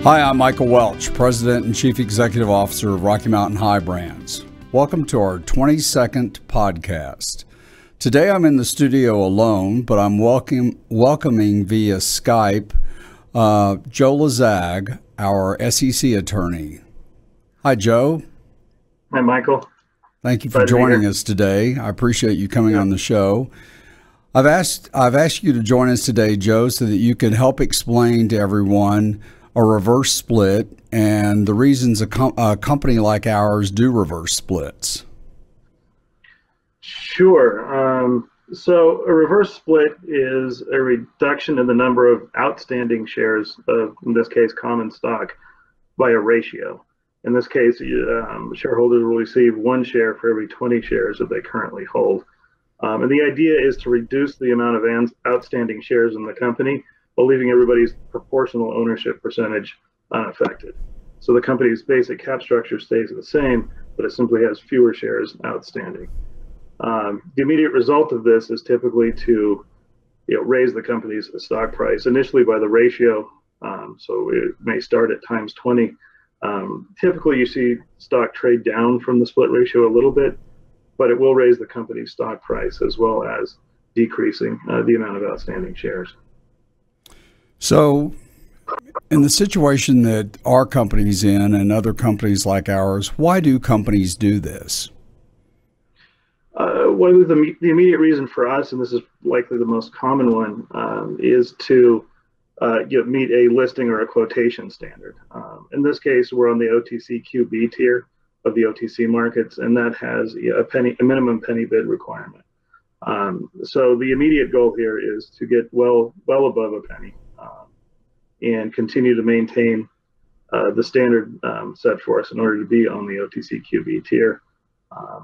Hi, I'm Michael Welch, President and Chief Executive Officer of Rocky Mountain High Brands. Welcome to our 22nd podcast. Today I'm in the studio alone, but I'm welcoming via Skype Joe Lazag, our SEC attorney. Hi, Joe. Hi, Michael. Thank you for joining us today. I appreciate you coming on the show. I've asked you to join us today, Joe, so that you can help explain to everyone a reverse split and the reasons a company like ours do reverse splits. Sure. So a reverse split is a reduction in the number of outstanding shares of, in this case, common stock by a ratio. In this case, shareholders will receive 1 share for every 20 shares that they currently hold. And the idea is to reduce the amount of outstanding shares in the company while leaving everybody's proportional ownership percentage unaffected. So the company's basic cap structure stays the same, but it simply has fewer shares outstanding. The immediate result of this is typically to raise the company's stock price, initially by the ratio. So it may start at times 20. Typically, you see stock trade down from the split ratio a little bit, but it will raise the company's stock price as well as decreasing the amount of outstanding shares. So in the situation that our company's in and other companies like ours, why do companies do this? Well, the immediate reason for us, and this is likely the most common one, is to meet a listing or a quotation standard. In this case, we're on the OTCQB tier of the OTC markets, and that has a minimum penny bid requirement. So the immediate goal here is to get well above a penny and continue to maintain the standard set for us in order to be on the OTCQB tier.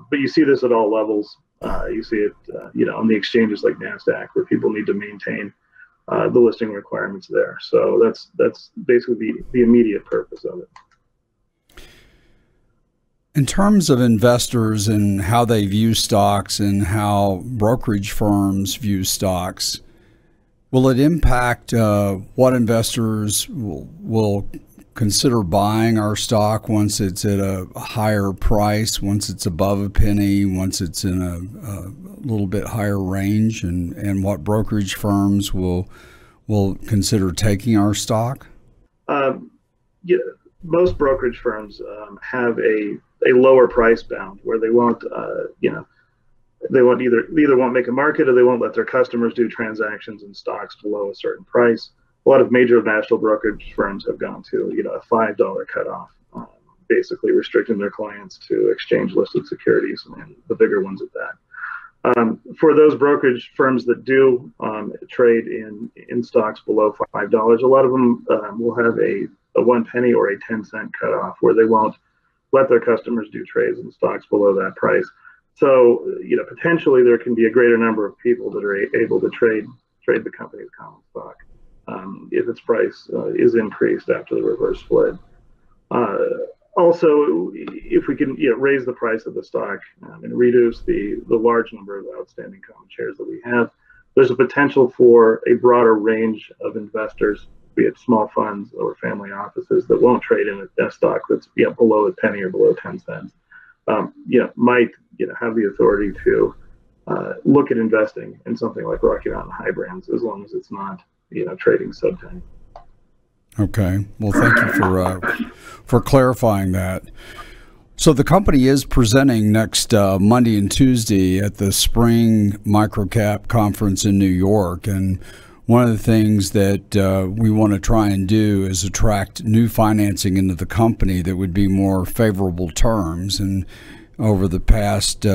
But you see this at all levels. You see it, on the exchanges like NASDAQ, where people need to maintain the listing requirements there. So that's basically the immediate purpose of it. In terms of investors and how they view stocks and how brokerage firms view stocks, will it impact what investors will consider buying our stock once it's at a higher price, once it's above a penny, once it's in a little bit higher range, and what brokerage firms will consider taking our stock? Most brokerage firms have a lower price bound where they won't, they won't either won't make a market or they won't let their customers do transactions in stocks below a certain price. A lot of major national brokerage firms have gone to a $5 cutoff, basically restricting their clients to exchange listed securities, and the bigger ones at that. For those brokerage firms that do trade in stocks below $5, a lot of them will have a 1 penny or a 10-cent cutoff where they won't let their customers do trades in stocks below that price. So, potentially there can be a greater number of people that are able to trade the company's common stock if its price is increased after the reverse split. Also, if we can raise the price of the stock and reduce the large number of outstanding common shares that we have, there's a potential for a broader range of investors, be it small funds or family offices, that won't trade in a stock that's below a penny or below 10 cents. Might have the authority to look at investing in something like Rocky Mountain High Brands, as long as it's not trading sub-penny. Okay. Well, thank you for clarifying that. So the company is presenting next Monday and Tuesday at the Spring Microcap Conference in New York, and one of the things that we want to try and do is attract new financing into the company that would be more favorable terms. And over the past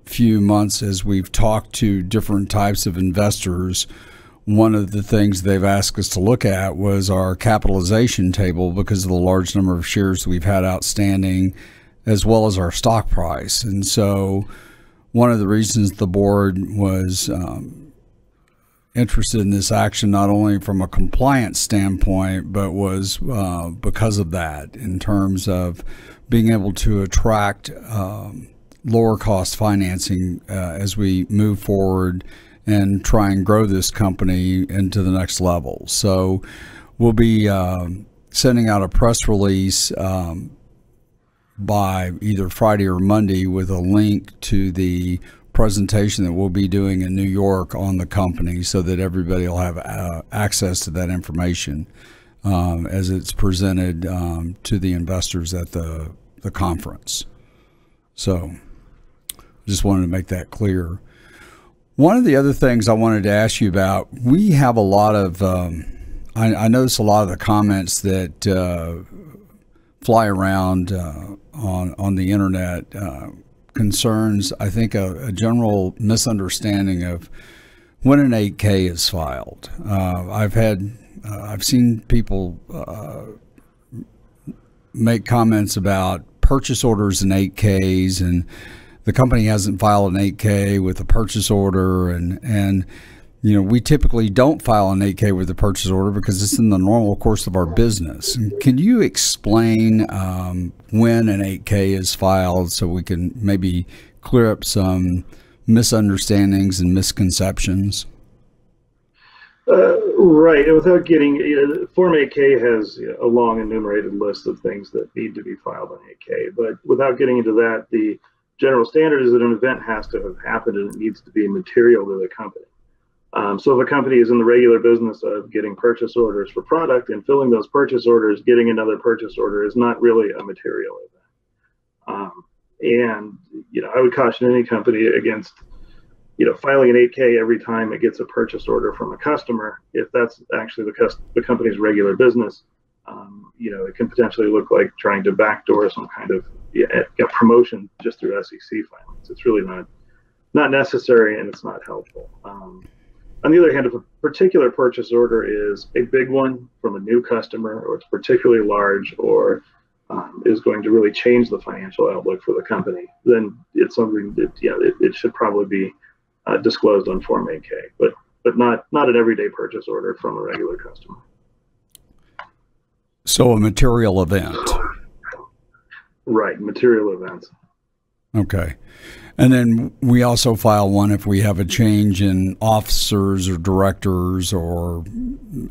few months, as we've talked to different types of investors, one of the things they've asked us to look at was our capitalization table because of the large number of shares we've had outstanding, as well as our stock price. And so one of the reasons the board was interested in this action, not only from a compliance standpoint, but was because of that, in terms of being able to attract lower cost financing as we move forward and try and grow this company into the next level. So we'll be sending out a press release by either Friday or Monday with a link to the presentation that we'll be doing in New York on the company, so that everybody will have access to that information as it's presented to the investors at the conference. So just wanted to make that clear. One of the other things I wanted to ask you about, we have a lot of, I notice a lot of the comments that fly around on the internet concerns, I think, a general misunderstanding of when an 8K is filed. I've seen people make comments about purchase orders and 8Ks, and the company hasn't filed an 8K with a purchase order, and you know, we typically don't file an 8K with a purchase order because it's in the normal course of our business. And can you explain when an 8K is filed so we can maybe clear up some misunderstandings and misconceptions? Right. And without getting, Form 8K has a long enumerated list of things that need to be filed on 8K. But without getting into that, the general standard is that an event has to have happened and it needs to be material to the company. So if a company is in the regular business of getting purchase orders for product and filling those purchase orders, getting another purchase order is not really a material event. And, I would caution any company against, filing an 8K every time it gets a purchase order from a customer. If that's actually the company's regular business, it can potentially look like trying to backdoor some kind of promotion just through SEC filings. It's really not necessary, and it's not helpful. On the other hand, if a particular purchase order is a big one from a new customer, or it's particularly large, or is going to really change the financial outlook for the company, then it's something that it should probably be disclosed on Form 8K, but not an everyday purchase order from a regular customer. So a material event. Right, material events. Okay. And then we also file one if we have a change in officers or directors, or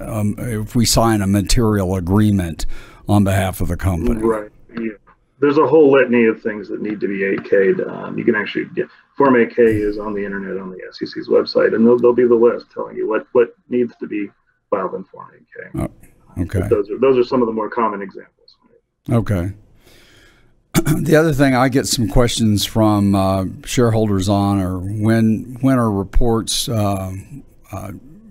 if we sign a material agreement on behalf of the company. Right. Yeah. There's a whole litany of things that need to be 8K'd. You can actually get Form 8K is on the internet on the SEC's website, and there'll be the list telling you what needs to be filed in Form 8K. Oh, okay. Those are some of the more common examples. Okay. The other thing I get some questions from shareholders on are when are reports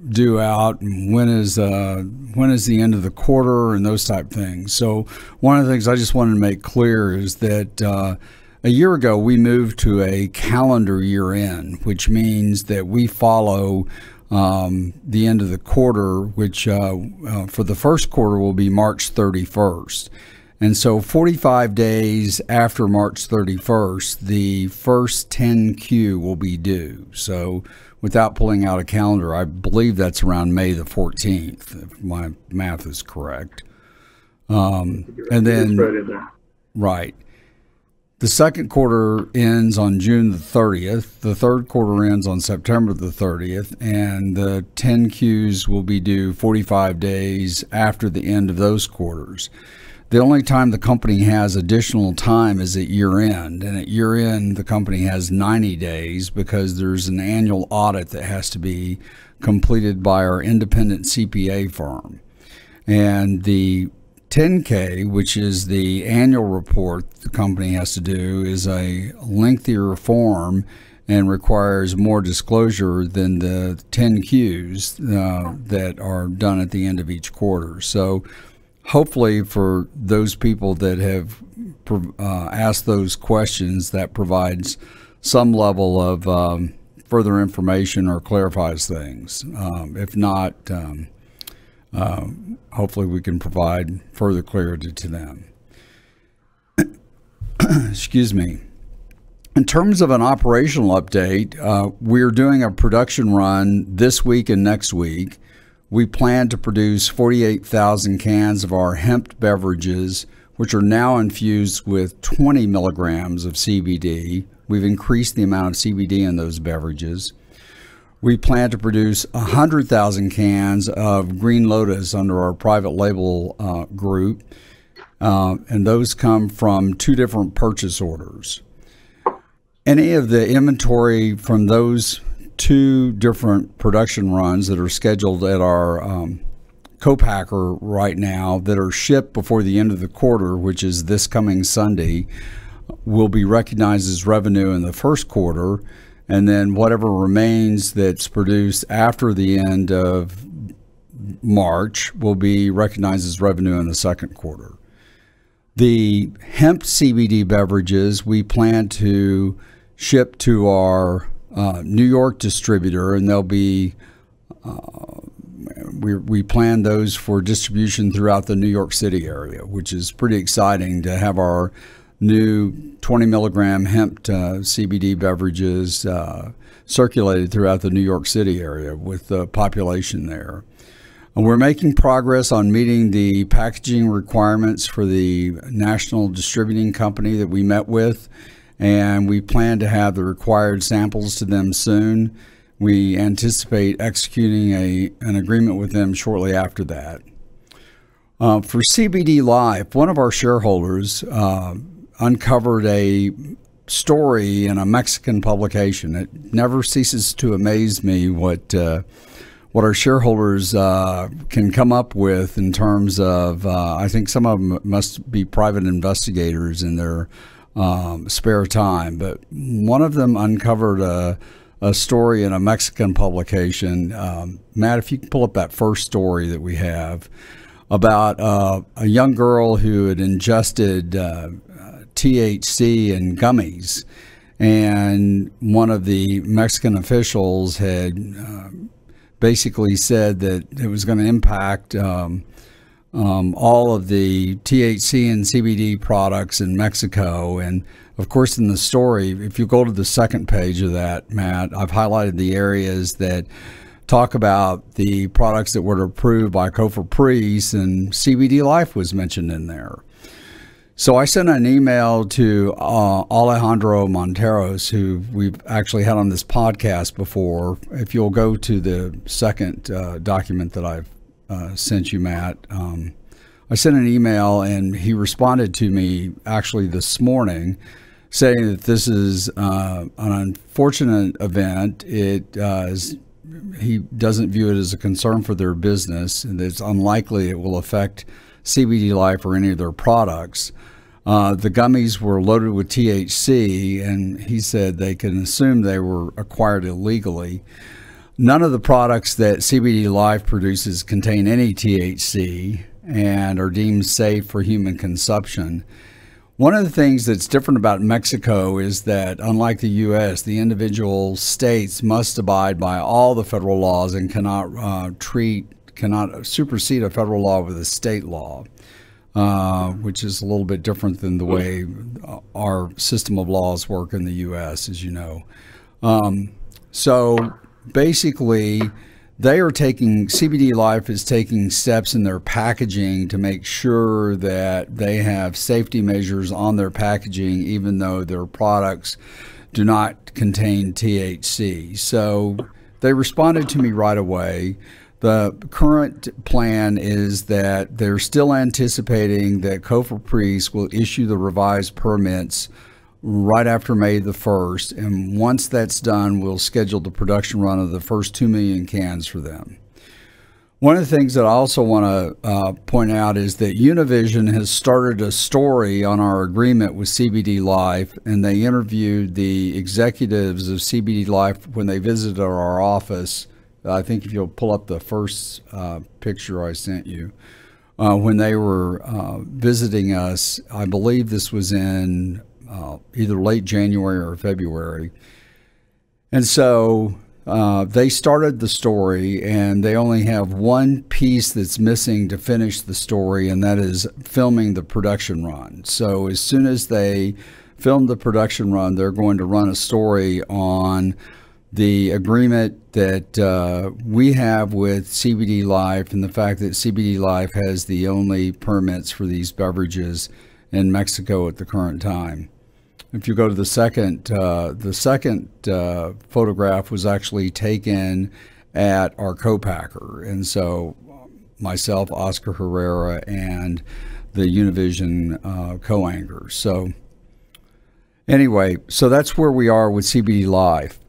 due out, and when is the end of the quarter, and those type things. So one of the things I just wanted to make clear is that a year ago we moved to a calendar year end, which means that we follow the end of the quarter, which for the first quarter will be March 31st. And so 45 days after March 31st, the first 10Q will be due. So without pulling out a calendar, I believe that's around May the 14th, if my math is correct. And then, right. The second quarter ends on June the 30th. The third quarter ends on September the 30th. And the 10Qs will be due 45 days after the end of those quarters. The only time the company has additional time is at year end. And at year end, the company has 90 days because there's an annual audit that has to be completed by our independent CPA firm. And the 10K, which is the annual report the company has to do, is a lengthier form and requires more disclosure than the 10Qs that are done at the end of each quarter. So hopefully for those people that have asked those questions, that provides some level of further information or clarifies things. If not, hopefully we can provide further clarity to them. Excuse me. In terms of an operational update, we're doing a production run this week and next week. We plan to produce 48,000 cans of our hemp beverages, which are now infused with 20 milligrams of CBD. We've increased the amount of CBD in those beverages. we plan to produce 100,000 cans of Green Lotus under our private label group, and those come from 2 different purchase orders. Any of the inventory from those 2 different production runs that are scheduled at our co-packer right now that are shipped before the end of the quarter, which is this coming Sunday, will be recognized as revenue in the first quarter, and then whatever remains that's produced after the end of March will be recognized as revenue in the second quarter. The hemp CBD beverages we plan to ship to our New York distributor, and they'll be we plan those for distribution throughout the New York City area, which is pretty exciting to have our new 20 milligram hemp CBD beverages circulated throughout the New York City area with the population there. And we're making progress on meeting the packaging requirements for the national distributing company that we met with, and we plan to have the required samples to them soon. We anticipate executing an agreement with them shortly after that. For CBD Life, one of our shareholders uncovered a story in a Mexican publication. It never ceases to amaze me what our shareholders can come up with in terms of, I think some of them must be private investigators in their spare time, but one of them uncovered a story in a Mexican publication. Matt, if you can pull up that first story that we have about a young girl who had ingested THC and gummies, and one of the Mexican officials had basically said that it was going to impact all of the THC and CBD products in Mexico. And of course, in the story, if you go to the second page of that, Matt, I've highlighted the areas that talk about the products that were approved by COFEPRIS, and CBD Life was mentioned in there. So I sent an email to Alejandro Monteros, who we've actually had on this podcast before. If you'll go to the second document that I've sent you, Matt, I sent an email, and he responded to me actually this morning saying that this is an unfortunate event. He doesn't view it as a concern for their business, and it's unlikely it will affect CBD Life or any of their products. The gummies were loaded with THC, and he said they can assume they were acquired illegally. None of the products that CBD Life produces contain any THC and are deemed safe for human consumption. One of the things that's different about Mexico is that, unlike the U.S., the individual states must abide by all the federal laws and cannot supersede a federal law with a state law, which is a little bit different than the way our system of laws work in the U.S., as you know. So basically, CBD Life is taking steps in their packaging to make sure that they have safety measures on their packaging, even though their products do not contain THC. So they responded to me right away. The current plan is that they're still anticipating that COFEPRIS will issue the revised permits right after May the 1st, and once that's done, we'll schedule the production run of the first 2 million cans for them. One of the things that I also want to point out is that Univision has started a story on our agreement with CBD Life, and they interviewed the executives of CBD Life when they visited our office. I think if you'll pull up the first picture I sent you, when they were visiting us, I believe this was in either late January or February. And so they started the story, and they only have one piece that's missing to finish the story, and that is filming the production run. So as soon as they film the production run, they're going to run a story on the agreement that we have with CBD Life and the fact that CBD Life has the only permits for these beverages in Mexico at the current time. If you go to the second photograph was actually taken at our co-packer. And so myself, Oscar Herrera, and the Univision co-anchors. So anyway, so that's where we are with CBD Life.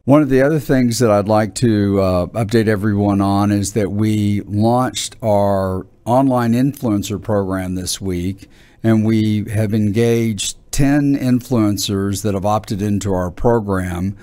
One of the other things that I'd like to update everyone on is that we launched our online influencer program this week, and we have engaged 10 influencers that have opted into our program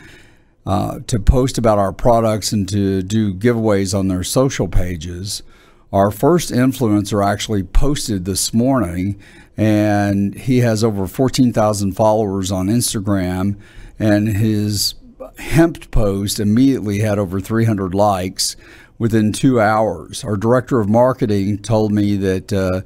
to post about our products and to do giveaways on their social pages. Our first influencer actually posted this morning, and he has over 14,000 followers on Instagram, and his hemp post immediately had over 300 likes within 2 hours. Our director of marketing told me that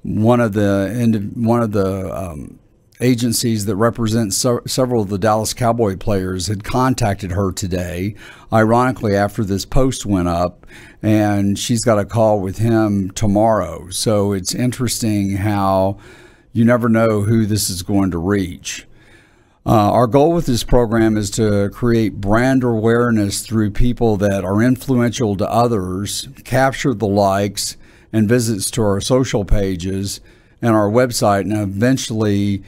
one of the agencies that represent several of the Dallas Cowboy players had contacted her today, ironically after this post went up, and she's got a call with him tomorrow. So it's interesting how you never know who this is going to reach. Our goal with this program is to create brand awareness through people that are influential to others, capture the likes and visits to our social pages and our website, and eventually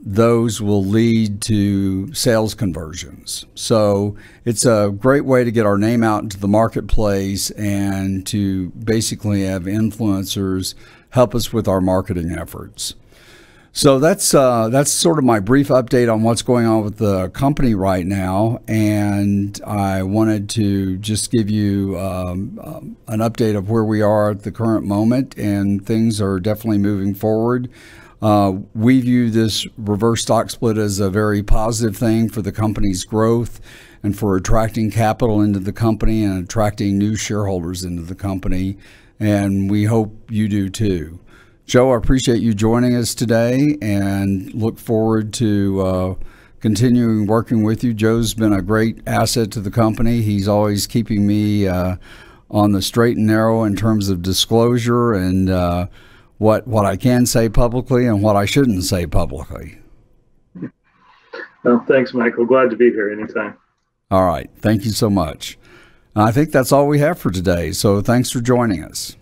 those will lead to sales conversions. So it's a great way to get our name out into the marketplace and to basically have influencers help us with our marketing efforts. So that's sort of my brief update on what's going on with the company right now, and I wanted to just give you an update of where we are at the current moment, and things are definitely moving forward. We view this reverse stock split as a very positive thing for the company's growth and for attracting capital into the company and attracting new shareholders into the company, and we hope you do too. Joe, I appreciate you joining us today and look forward to continuing working with you. Joe's been a great asset to the company. He's always keeping me on the straight and narrow in terms of disclosure and what I can say publicly and what I shouldn't say publicly. Well, thanks, Michael. Glad to be here anytime. All right. Thank you so much. I think that's all we have for today. So thanks for joining us.